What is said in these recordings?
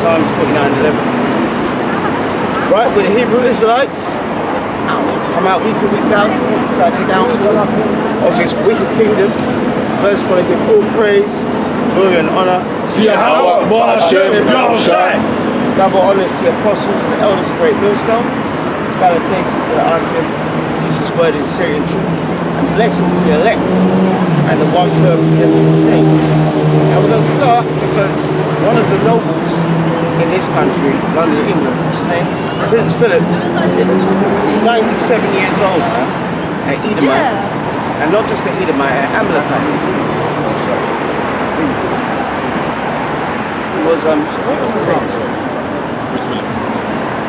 Psalms 49:11. Right, with the Hebrew Israelites, come out week in, week out to prophesy the downfall of this wicked kingdom. First, want to give all praise, glory and honor to Yahweh, double honors to the apostles and the elders of Great Millstone. Salutations to the Archim, teaches word in Syrian truth, and blessings to the elect and the one firm as the saints. And we're going to start because one of the nobles in this country, London, England, what's his name? Prince Philip. He's 97 years old, man, an Edomite, and not just an Edomite, an Amalekite. He was what was he saying? Prince Philip.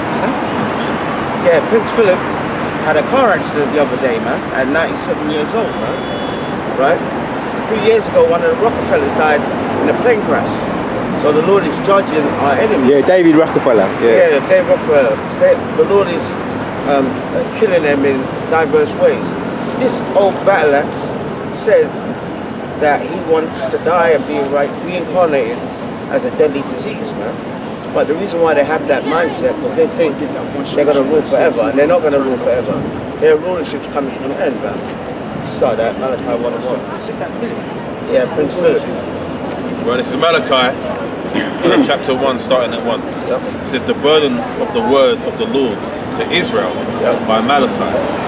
What's that? Yeah, Prince Philip had a car accident the other day, man, at 97 years old, man. Right? 3 years ago, one of the Rockefellers died in a plane crash. So the Lord is judging our enemies. Yeah, David Rockefeller. Yeah, David Rockefeller. The Lord is killing them in diverse ways. This old battle axe said that he wants to die and be reincarnated as a deadly disease, man. But the reason why they have that mindset, because they think they're going to rule forever, and they're not going to rule forever. Their rulership's coming to an end, man. Start that, Malachi 1:1. Yeah, Prince Philip. Right, this is Malachi, chapter 1, starting at 1. Yep. It says, the burden of the word of the Lord to Israel by Malachi.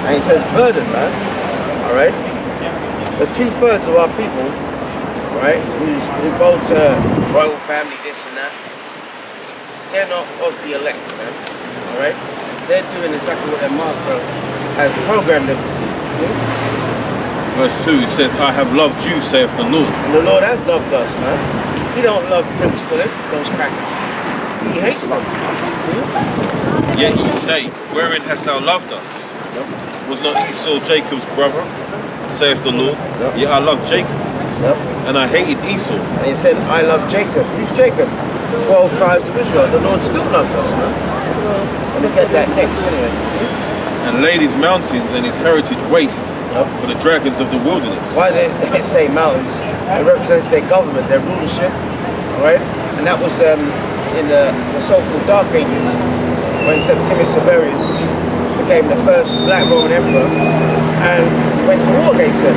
And he says burden, man. Alright? The 2/3 of our people, right, who go to royal family, this and that, they're not of the elect, man. Alright? They're doing exactly what their master has programmed them to do. See? Verse 2, it says, I have loved you, saith the Lord. And the Lord has loved us, man. He don't love Prince Philip, those crackers. He hates them. See? Yet ye say, wherein hast thou loved us? Yep. Was not Esau Jacob's brother, saith the Lord? Yep. Yet I loved Jacob, Yep. and I hated Esau. And he said, I love Jacob. Who's Jacob? 12 tribes of Israel. The Lord still loves us, man. Let me get that next anyway. See? And laid his mountains and his heritage waste for the dragons of the wilderness. Why they say mountains? It represents their government, their rulership, right? And that was in the so-called Dark Ages, when Septimius Severus became the first black Roman emperor, and he went to war against them,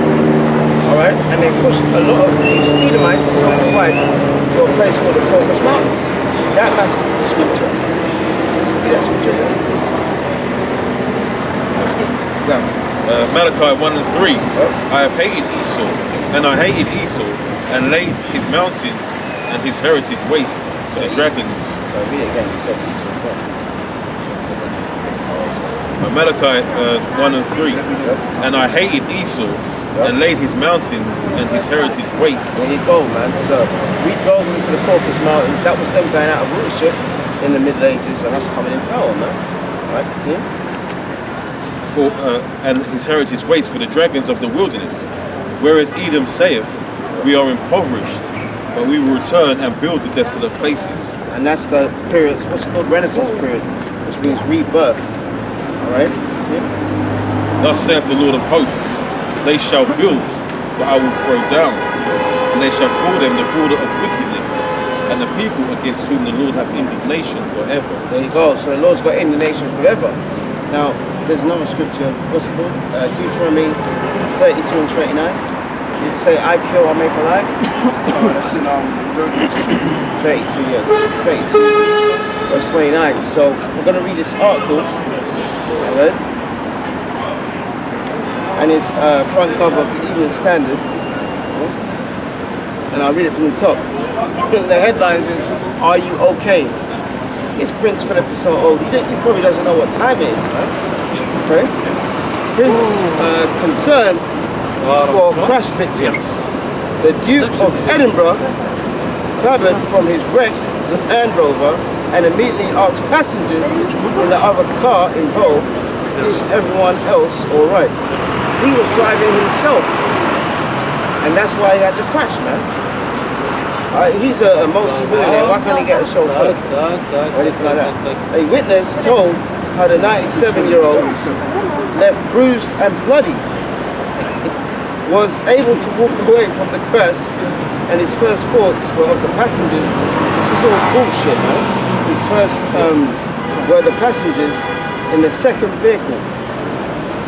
all right? And they pushed a lot of these Edomites, so-called whites, to a place called the Caucasus Mountains. That matches with the scripture. See that scripture there? Yeah. Malachi 1:3. I have hated Esau, and I hated Esau, and laid his mountains and his heritage waste to the dragons. So read it again, you said Esau first. Malachi 1:3. And I hated Esau, and laid his mountains and his heritage waste. There you go, man. So we drove them to the Caucasus Mountains. That was them going out of rulership in the Middle Ages, and us coming in power, man. Right, continue. And his heritage waste for the dragons of the wilderness. Whereas Edom saith, we are impoverished, but we will return and build the desolate places. And that's the period, what's called Renaissance period, which means rebirth. Alright? Thus saith the Lord of hosts, they shall build, but I will throw down, and they shall call them the border of wickedness, and the people against whom the Lord hath indignation forever. There you go, so the Lord's got indignation forever. Now, there's another scripture, what's it called? Deuteronomy 32 and 29. Did it say, I kill, I make alive? That's in 32, yeah, 32, verse 29. So, we're going to read this article, alright? And it's front cover of the Evening Standard. And I'll read it from the top. The headlines is, are you okay? This Prince Philip is so old, he probably doesn't know what time it is, man. Okay? Prince concerned for crash victims. The Duke of Edinburgh clambered from his wrecked Land Rover and immediately asked passengers in the other car involved, is everyone else alright? He was driving himself, and that's why he had the crash, man. He's a multi-millionaire, why can't he get a chauffeur? Or anything like that. A witness told how the 97-year-old left bruised and bloody was able to walk away from the crash, and his first thoughts were of the passengers. This is all bullshit, man. We first were the passengers in the second vehicle.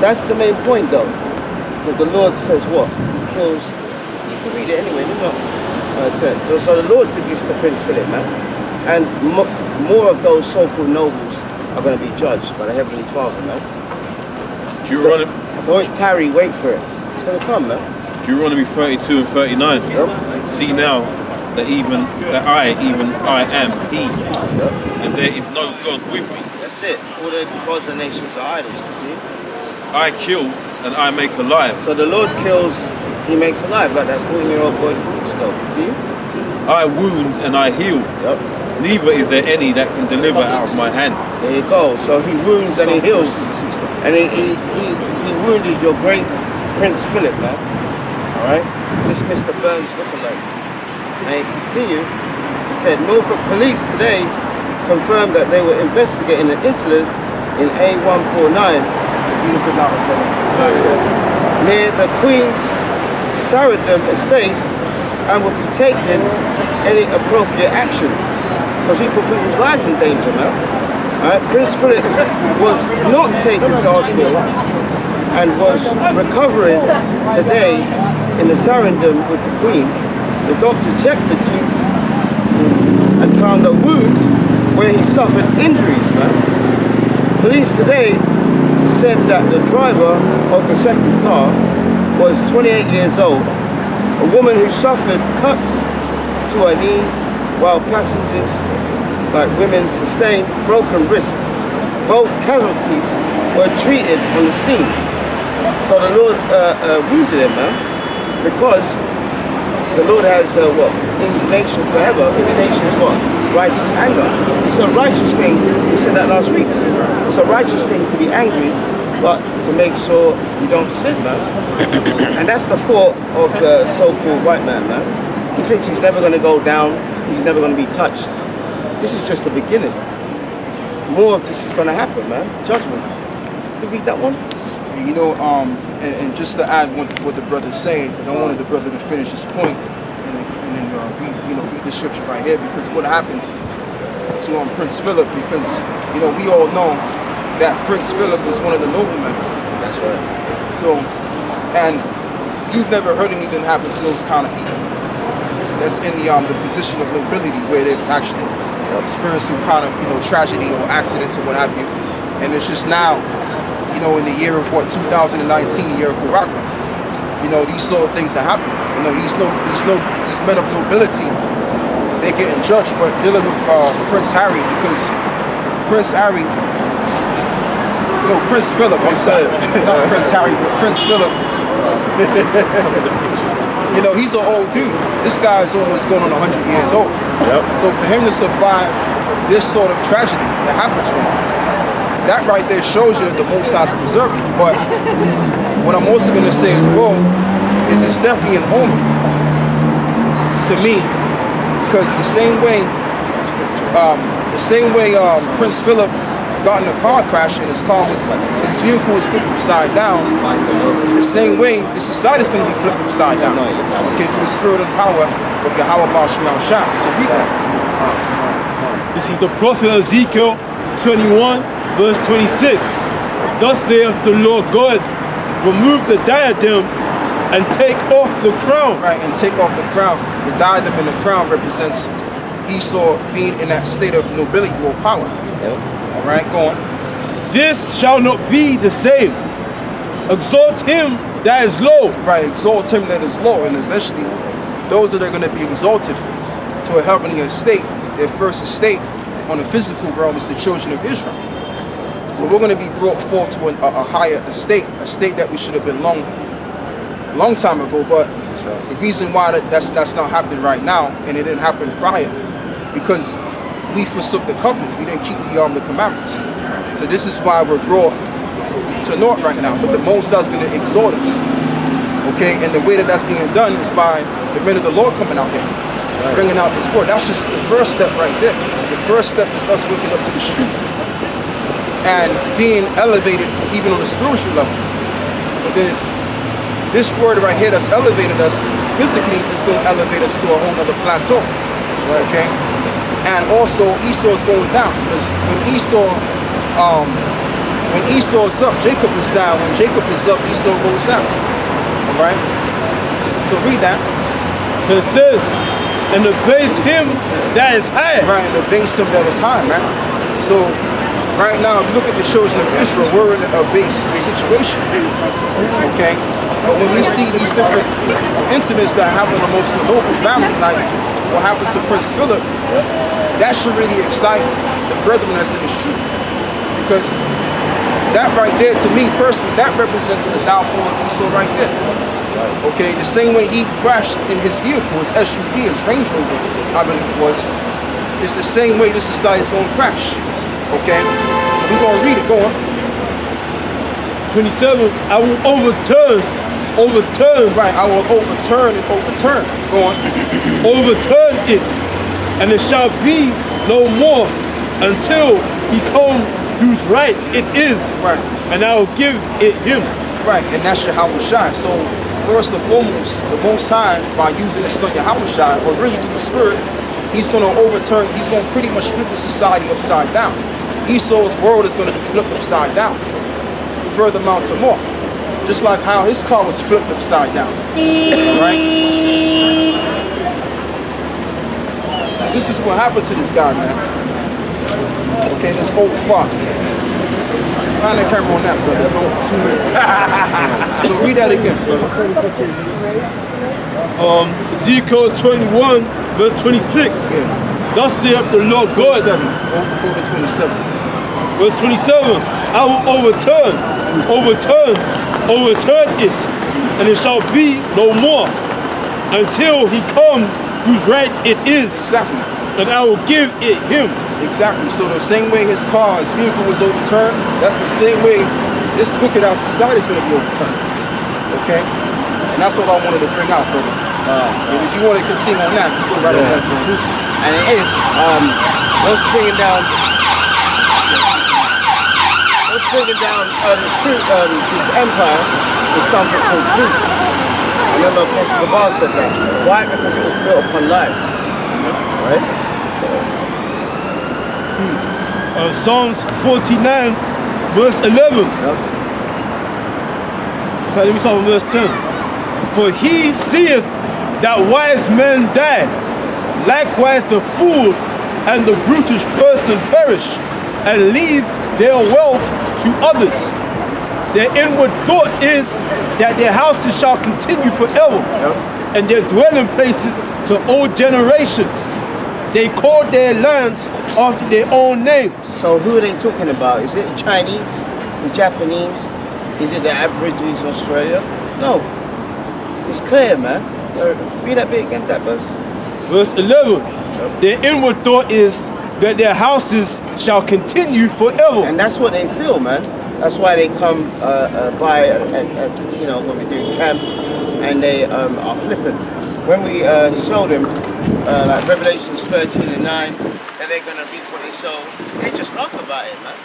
That's the main point, though. Because the Lord says what? He kills. You can read it anyway, so the Lord did this to Prince Philip, man. And more of those so-called nobles are going to be judged by the Heavenly Father, man. Deuteronomy. Don't tarry, wait for it. It's going to come, man. Deuteronomy 32 and 39. Yep. See now that I am He, Yep. and there is no God with me. That's it. All the gods and nations are idols. Continue. I kill and I make alive. So the Lord kills, He makes alive, like that 14-year-old boy 2 weeks ago. Continue. I wound and I heal. Yep. Neither is there any that can deliver out of my hand. There you go. So He wounds and He heals. And he wounded your great Prince Philip, man. Alright? This Mr. Burns lookalike. And he continued. He said, Norfolk police today confirmed that they were investigating an incident in A149 near the Queen's Sarandom estate and will be taking any appropriate action. Because he put people's lives in danger, man. Alright, Prince Philip was not taken to hospital and was recovering today in the Sarandom with the Queen. The doctor checked the Duke and found a wound where he suffered injuries, man. Police today said that the driver of the second car was 28 years old, a woman who suffered cuts to her knee, while passengers like women sustained broken wrists. Both casualties were treated on the scene. So the Lord wounded him, man, because the Lord has what? Indignation forever. Indignation is what? Righteous anger. It's a righteous thing. We said that last week. It's a righteous thing to be angry, but to make sure you don't sin, man. And that's the fault of the so-called white man, man. He thinks he's never going to go down. He's never going to be touched. This is just the beginning. More of this is going to happen, man. Judgment. Can you read that one? You know, and just to add what the brother's saying, because I wanted the brother to finish his point, and then read the scripture right here, because what happened to Prince Philip, because we all know that Prince Philip was one of the noblemen. That's right. So, and you've never heard anything happen to those kind of people. That's in the position of nobility, where they've actually experienced some kind of tragedy or accidents or what have you, and it's just now. In the year of 2019, the year of Corona, these sort of things that happen. These men of nobility, they're getting judged, but dealing with Prince Harry, because Prince Philip, I'm sorry, not Prince Harry, but Prince Philip. He's an old dude. This guy is almost going on 100 years old. Yep. So for him to survive this sort of tragedy that happened to him, that right there shows you that the Most High is preserving it. But what I'm also going to say as well is it's definitely an omen to me, because the same way Prince Philip got in a car crash and his vehicle was flipped upside down, the same way the society is going to be flipped upside down. Okay, the spirit and power of Yahweh Ma'ashmal Shah. So read that. This is the prophet Ezekiel 21. Verse 26, thus saith the Lord God, remove the diadem and take off the crown. Right, and take off the crown. The diadem and the crown represents Esau being in that state of nobility or power. Yep. All right, go on. This shall not be the same. Exalt him that is low. Right, exalt him that is low, and eventually those that are going to be exalted to a heavenly estate, their first estate on the physical realm is the children of Israel. So we're going to be brought forth to a higher estate, a state that we should have been long time ago. But the reason why that's not happening right now, and it didn't happen prior, because we forsook the covenant. We didn't keep the commandments. So this is why we're brought to naught right now. But the Most High is going to exalt us. Okay, and the way that's being done is by the men of the Lord coming out here, bringing out this word. That's just the first step right there. The first step is us waking up to this truth and being elevated even on the spiritual level. But then this word right here that's elevated us physically is going to elevate us to a whole nother plateau. Okay? And also Esau's going down. Because when Esau's up, Jacob is down. When Jacob is up, Esau goes down. Alright? So read that. So it says, and abase him that is high. Right, and abase him that is high, man. So right now, if you look at the children of Israel, we're in a base situation. Okay? But when we see these different incidents that happen amongst the local family, like what happened to Prince Philip, that should really excite the brethren that's in this truth. Because that right there, to me personally, that represents the downfall of Esau right there. Okay, the same way he crashed in his vehicle, his SUV, his Range Rover, I believe it was, it's the same way this society is going to crash. Okay, so we're going to read it. Go on. 27, I will overturn. Right, I will overturn and overturn. Go on. Overturn it, and it shall be no more until he come whose right it is. Right. And I will give it him. Right, and that's Yahushua. So first and foremost, the Most High, by using his son Yahushua, or really through the Spirit, he's going to overturn, he's going to pretty much flip the society upside down. Esau's world is going to be flipped upside down. Further amounts of more. Just like how his car was flipped upside down. Right? So this is what happened to this guy, man. Okay, this old fuck. Find that camera on that, brother. It's on 2 minutes. So read that again, brother. Ezekiel 21, verse 26. Yeah. Thus saith the Lord God. 27. Go to 27. Verse 27. I will overturn it, and it shall be no more until he come whose right it is. Exactly. And I will give it him. Exactly. So the same way his vehicle was overturned, that's the same way this wicked ass society is going to be overturned. Okay? And that's all I wanted to bring out, brother. And if you want to continue on that, you go right ahead, bro. And it is, let's bring it down this empire is something called truth. I remember Apostle Gabar said that. Why? Because it was built upon lies. Right? Psalms 49, verse 11. Yep. So let me start with verse 10. For he seeth that wise men die, likewise the fool and the brutish person perish, and leave their wealth to others. Their inward thought is that their houses shall continue forever, and their dwelling places to all generations. They call their lands after their own names. So who are they talking about? Is it the Chinese, the Japanese? Is it the Aborigines of Australia? No. It's clear, man. Read that bit again, that verse. Verse 11. Their inward thought is that their houses shall continue forever. And that's what they feel, man. That's why they come by and you know, when we're doing camp, and they are flippant. When we show them, like Revelations 13 and 9, that they're going to reap what they sow, they just laugh about it, man.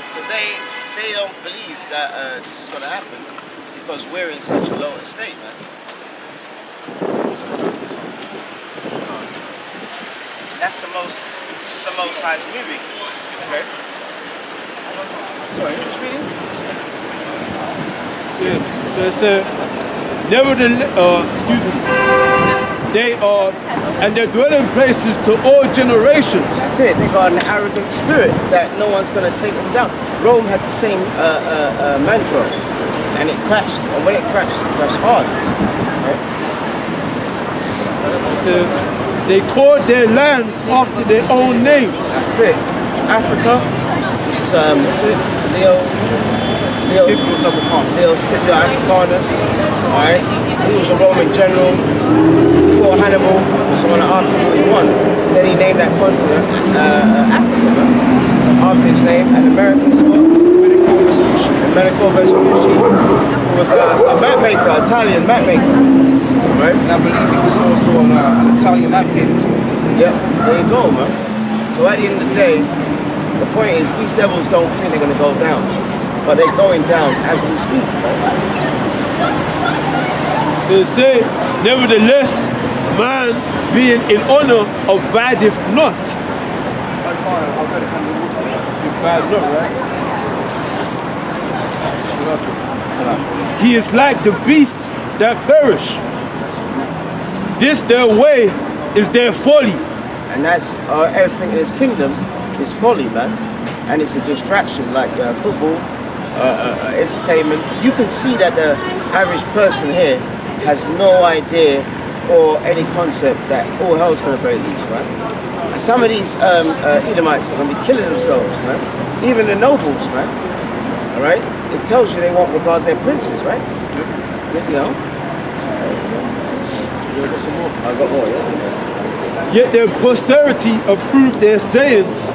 Because they don't believe that this is going to happen, because we're in such a low estate, man. This is the most highest movie. Okay. Sorry, who's reading? Yeah. So it said, nevertheless, they are, and their dwelling places to all generations. That's it. They got an arrogant spirit that no one's going to take them down. Rome had the same mantra, and it crashed. And when it crashed hard. Right? So they called their lands after their own names. That's it. Africa. This is what's it? Leo Scipio Africanus. All right. He was a Roman general before Hannibal. So on the arc he won. Then he named that continent Africa, man. After his name, and Americans what? Domenico Vespucci, who was a map maker, Italian map maker. Right? And I believe he was also an Italian navigator too. Yep, there you go, man. So at the end of the day, the point is these devils don't think they're going to go down, but they're going down as we speak. So it say, nevertheless, man being in honor abideth not. Bad luck, right? He is like the beasts that perish. This their way is their folly. And that's everything in his kingdom is folly, man. And it's a distraction like football, entertainment. You can see that the average person here has no idea or any concept that all hell's going to break loose, right? Some of these Edomites are going to be killing themselves, man. Even the nobles, man. All right? It tells you they won't regard their princes, right? You know? I got more, yeah. Yet their posterity approve their sayings.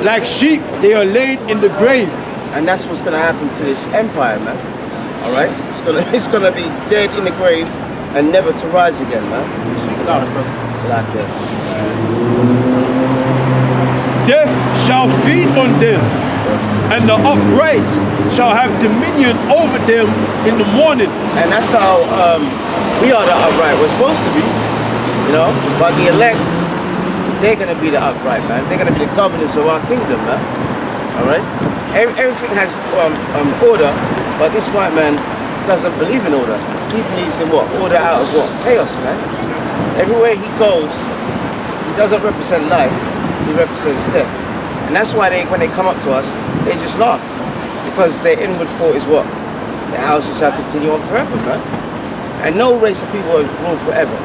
Like sheep, they are laid in the grave. And that's what's going to happen to this empire, man. All right? It's gonna be dead in the grave and never to rise again, man. You speak louder, brother. It's like Death shall feed on them, and the upright shall have dominion over them in the morning. and that's how we are the upright. We're supposed to be, you know. But the elect, they're gonna be the upright, man. They're gonna be the governors of our kingdom, man. All right. Everything has order, but this white man doesn't believe in order. He believes in what? Order out of what? Chaos, man. Everywhere he goes, he doesn't represent life. He represents death. And that's why when they come up to us, they just laugh. Because their inward thought is what? The houses shall continue on forever, man. And no race of people have ruled forever.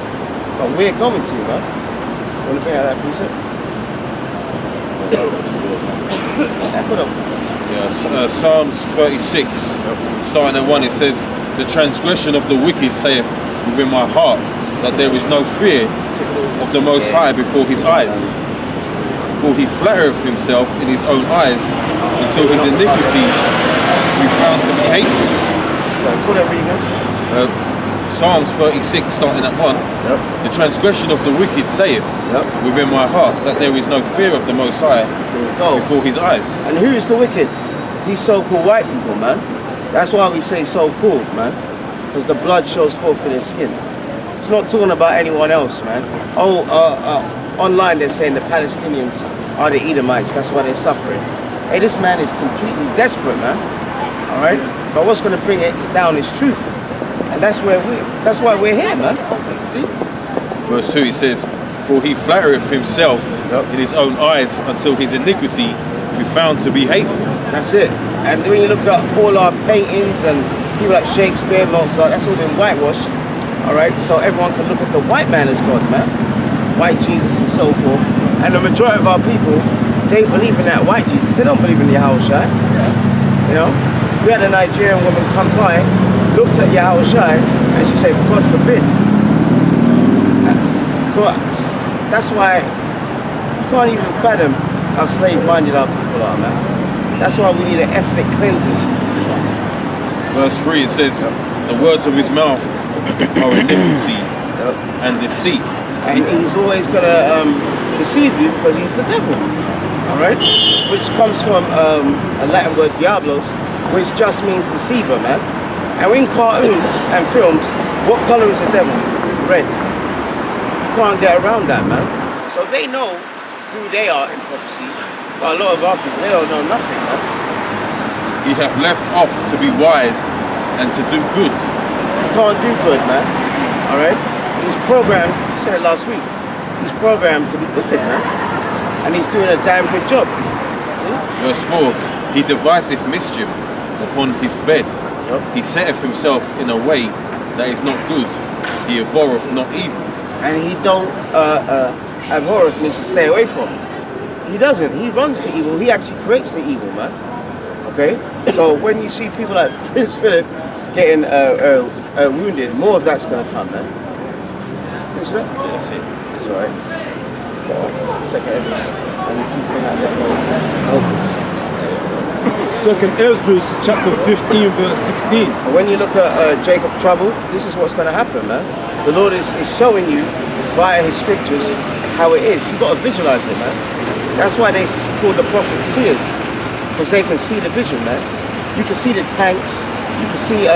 But we're going to, man. You want to bring out that precept? Put up. Yeah, Psalms 36, starting at 1, it says, "The transgression of the wicked saith within my heart, that there is no fear of the Most High before his eyes. For he flattereth himself in his own eyes, until his iniquity be found to be hateful." So put that reading up. Psalms 36, starting at 1, Yep. "The transgression of the wicked saith Yep. within my heart, that there is no fear of the Most High There you go. before his eyes." And who is the wicked? These so-called white people, man. That's why we say so-called, man. Because the blood shows forth in their skin. It's not talking about anyone else, man. Online they're saying the Palestinians are the Edomites. That's why they're suffering. Hey, this man is completely desperate, man. All right. But what's going to bring it down is truth, and that's why we're here, man. See? Verse 2, it says, "For he flattereth himself in his own eyes, until his iniquity be found to be hateful." That's it. And when you look at all our paintings and people like Shakespeare, Mozart, that's all been whitewashed. All right, so everyone can look at the white man as God, man. White Jesus and so forth. And the majority of our people, they believe in that white Jesus. They don't believe in Yahushua. You know, we had a Nigerian woman come by, looked at Yahushua, and she said, "God forbid." That's why you can't even fathom how slave-minded our people are, man. That's why we need an ethnic cleansing. Verse 3, it says, "The words of his mouth are iniquity and deceit." And he's always gonna deceive you because he's the devil. All right, which comes from a Latin word diablos, which just means deceiver, man. And in cartoons and films, what color is the devil? Red. You can't get around that, man. So they know who they are in prophecy, but a lot of our people, they don't know nothing, man. "He hath left off to be wise and to do good." He can't do good, man. All right? He's programmed, you said it last week, he's programmed to be wicked, man. And he's doing a damn good job. See? Verse 4, "He deviseth mischief upon his bed. Yep. He setteth himself in a way that is not good. He abhorreth not evil." And he don't abhorreth means to stay away from. He doesn't. He runs to evil. He actually creates the evil, man. Okay? So when you see people like Prince Philip getting wounded, more of that's going to come, man. Finish that? That's it. That's all right. Second Ezra. And you keep bringing out that Second Esdras chapter 15 verse 16. And when you look at Jacob's trouble, this is what's going to happen, man. The Lord is showing you via his scriptures how it is. You've got to visualize it, man. That's why they call the prophets seers, because they can see the vision, man. You can see the tanks, you can see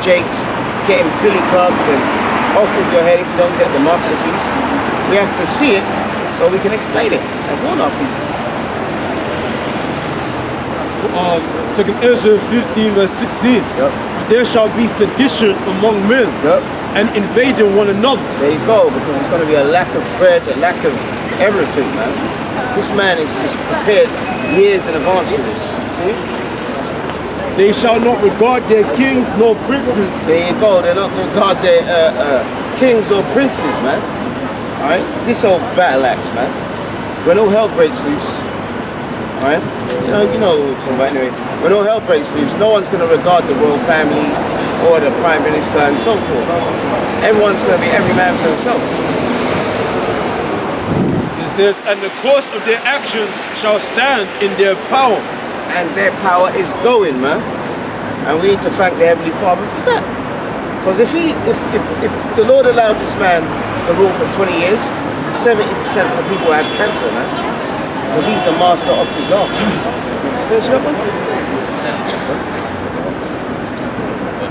Jakes getting billy clubbed and off with your head if you don't get the mark of the beast. We have to see it so we can explain it and warn our people. 2 Ezra 15 verse 16. Yep. There shall be sedition among men Yep. and invading one another. There you go, because it's going to be a lack of bread, a lack of everything, man. This man is prepared years in advance for this. See? They shall not regard their kings nor princes. There you go. They're not going to guard their kings or princes, man. All right. This old battle axe, man. When all hell breaks loose, all right. You know what we're talking about anyway. When all hell breaks loose, no one's going to regard the royal family or the prime minister and so forth. Everyone's going to be every man for himself. It says, and the course of their actions shall stand in their power. And their power is going, man. And we need to thank the Heavenly Father for that. Because if the Lord allowed this man to rule for 20 years, 70% of the people have cancer, man. Because he's the master of disaster. Finish up, man?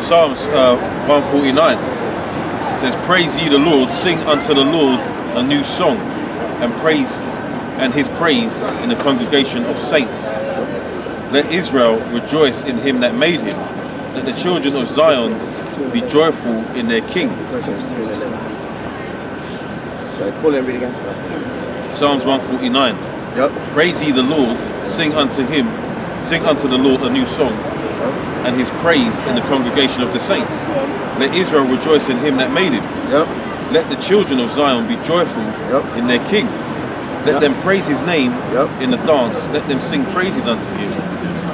Psalms 149 says, praise ye the Lord, sing unto the Lord a new song, and his praise in the congregation of saints. Let Israel rejoice in him that made him. Let the children of Zion be joyful in their king. So call him read again. Psalms 149. Yep. Praise ye the Lord, sing unto the Lord a new song, and his praise in the congregation of the saints. Let Israel rejoice in him that made him. Yep. Let the children of Zion be joyful in their king. Let them praise his name in the dance. Let them sing praises unto him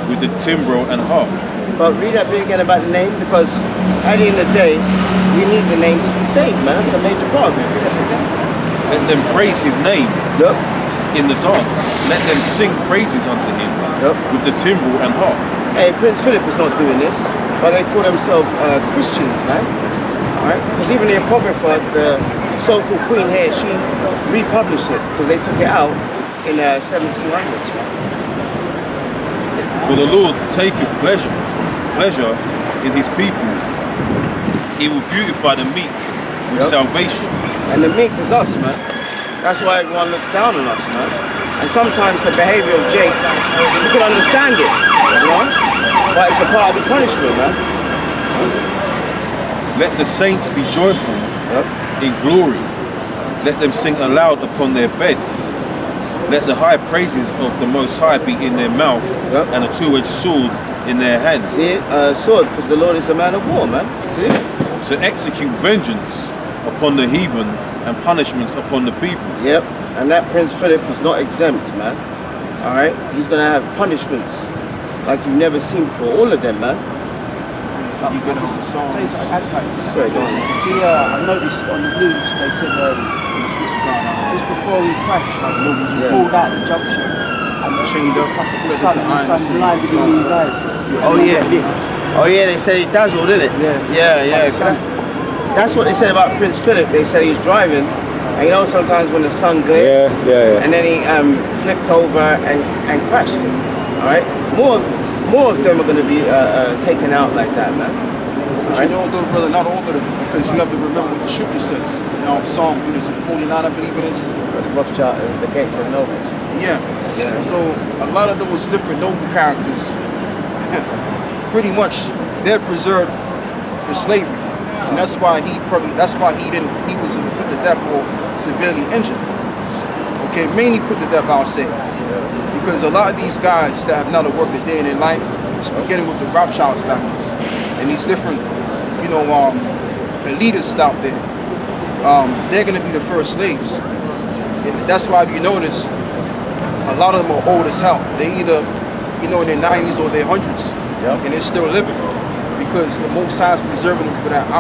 with the timbrel and harp. But read that bit again about the name, because at the end of the day, we need the name to be saved, man. That's a major part of it. Read that bit again. Let them praise his name in the dance. Let them sing praises unto him with the timbrel and harp. Hey, Prince Philip is not doing this, but they call themselves Christians, man. Alright? Because even the Apocrypha, the so-called Queen here, she republished it because they took it out in 1700s, man. For the Lord taketh pleasure in his people. He will beautify the meek with salvation. And the meek is us, man. That's why everyone looks down on us, man. And sometimes the behavior of Jake, you can understand it, you know? But it's a part of the punishment, man. Let the saints be joyful in glory. Let them sing aloud upon their beds. Let the high praises of the Most High be in their mouth and a two-edged sword in their hands. See, sword, because the Lord is a man of war, man. See? To execute vengeance upon the heathen and punishments upon the people. Yep, and that Prince Philip is not exempt, man. All right, he's gonna have punishments like you've never seen before. All of them, man. You get them some songs. Sorry, go on. See, I noticed on the news they said just before we crashed, he pulled out the junction and Chained up, the sun blinded in his eyes. Oh yeah. Oh yeah, they said he dazzled, didn't it? Yeah. That's what they said about Prince Philip. They said he's driving, and you know sometimes when the sun glares, and then he flipped over and crashed. All right, more of them are going to be taken out like that, man. But you know, though, brother, not all of them, because you have to remember what the scripture says. Psalm 49, I believe it is. The Rothschild, the gates of nobles. Yeah. So a lot of those different noble characters, pretty much, they're preserved for slavery, and that's why he was put to death or severely injured. Okay, mainly put to death, I'll say, because a lot of these guys that have not worked a day in their life, beginning with the Rothschilds families and these different, elitists out there, they're gonna be the first slaves. And that's why, if you notice, a lot of them are old as hell. They either, in their 90s or their hundreds, and they're still living because the Most High is preserving them for that